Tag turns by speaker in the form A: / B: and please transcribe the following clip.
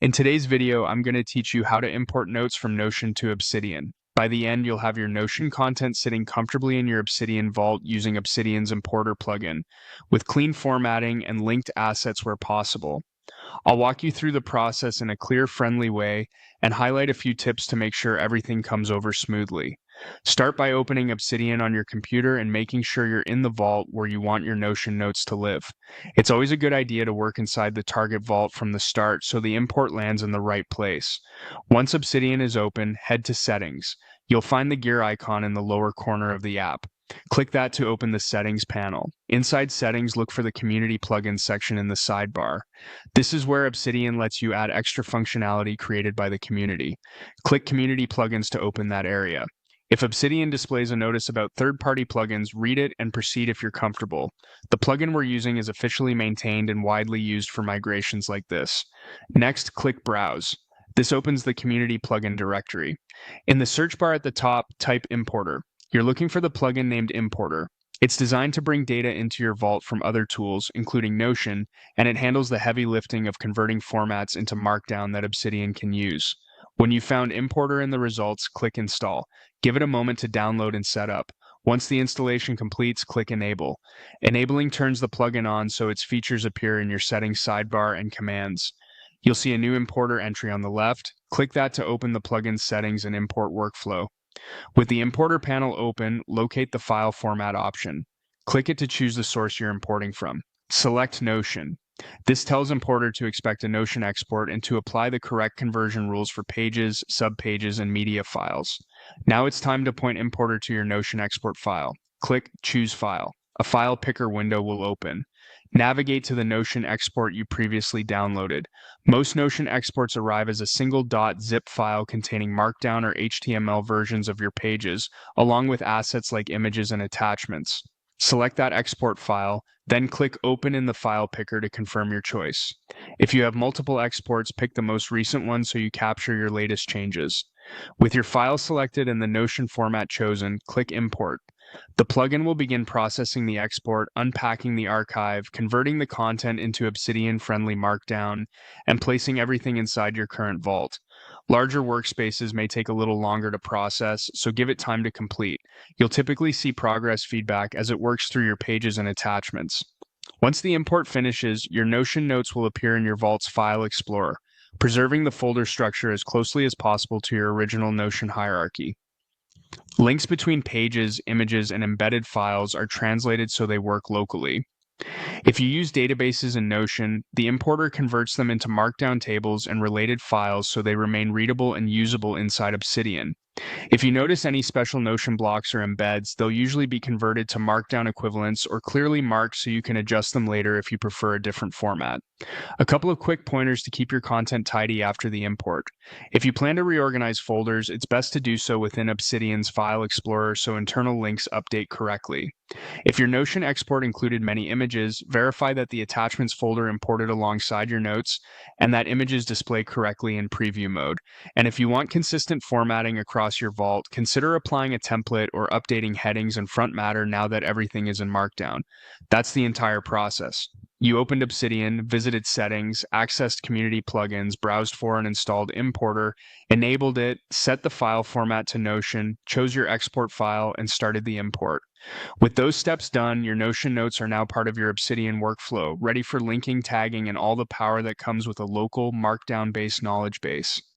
A: In today's video, I'm going to teach you how to import notes from Notion to Obsidian. By the end, you'll have your Notion content sitting comfortably in your Obsidian vault using Obsidian's importer plugin, with clean formatting and linked assets where possible. I'll walk you through the process in a clear, friendly way and highlight a few tips to make sure everything comes over smoothly. Start by opening Obsidian on your computer and making sure you're in the vault where you want your Notion notes to live. It's always a good idea to work inside the target vault from the start so the import lands in the right place. Once Obsidian is open, head to Settings. You'll find the gear icon in the lower corner of the app. Click that to open the Settings panel. Inside Settings, look for the Community Plugins section in the sidebar. This is where Obsidian lets you add extra functionality created by the community. Click Community Plugins to open that area. If Obsidian displays a notice about third-party plugins, read it and proceed if you're comfortable. The plugin we're using is officially maintained and widely used for migrations like this. Next, click Browse. This opens the Community Plugin directory. In the search bar at the top, type Importer. You're looking for the plugin named Importer. It's designed to bring data into your vault from other tools, including Notion, and it handles the heavy lifting of converting formats into Markdown that Obsidian can use. When you've found Importer in the results, click Install. Give it a moment to download and set up. Once the installation completes, click Enable. Enabling turns the plugin on so its features appear in your settings sidebar and commands. You'll see a new importer entry on the left. Click that to open the plugin's settings and import workflow. With the importer panel open, locate the file format option. Click it to choose the source you're importing from. Select Notion. This tells Importer to expect a Notion export and to apply the correct conversion rules for pages, subpages, and media files. Now it's time to point Importer to your Notion export file. Click Choose File. A file picker window will open. Navigate to the Notion export you previously downloaded. Most Notion exports arrive as a single .zip file containing Markdown or HTML versions of your pages, along with assets like images and attachments. Select that export file, then click Open in the file picker to confirm your choice. If you have multiple exports, pick the most recent one so you capture your latest changes. With your file selected and the Notion format chosen, click Import. The plugin will begin processing the export, unpacking the archive, converting the content into Obsidian-friendly Markdown, and placing everything inside your current vault. Larger workspaces may take a little longer to process, so give it time to complete. You'll typically see progress feedback as it works through your pages and attachments. Once the import finishes, your Notion notes will appear in your Vault's File Explorer, preserving the folder structure as closely as possible to your original Notion hierarchy. Links between pages, images, and embedded files are translated so they work locally. If you use databases in Notion, the importer converts them into Markdown tables and related files so they remain readable and usable inside Obsidian. If you notice any special Notion blocks or embeds, they'll usually be converted to Markdown equivalents or clearly marked so you can adjust them later if you prefer a different format. A couple of quick pointers to keep your content tidy after the import. If you plan to reorganize folders, it's best to do so within Obsidian's File Explorer so internal links update correctly. If your Notion export included many images, verify that the attachments folder imported alongside your notes and that images display correctly in preview mode. And if you want consistent formatting across your vault, consider applying a template or updating headings and front matter now that everything is in Markdown. That's the entire process. You opened Obsidian, visited Settings, accessed Community Plugins, browsed for and installed Importer, enabled it, set the file format to Notion, chose your export file, and started the import. With those steps done, your Notion notes are now part of your Obsidian workflow, ready for linking, tagging, and all the power that comes with a local Markdown-based knowledge base.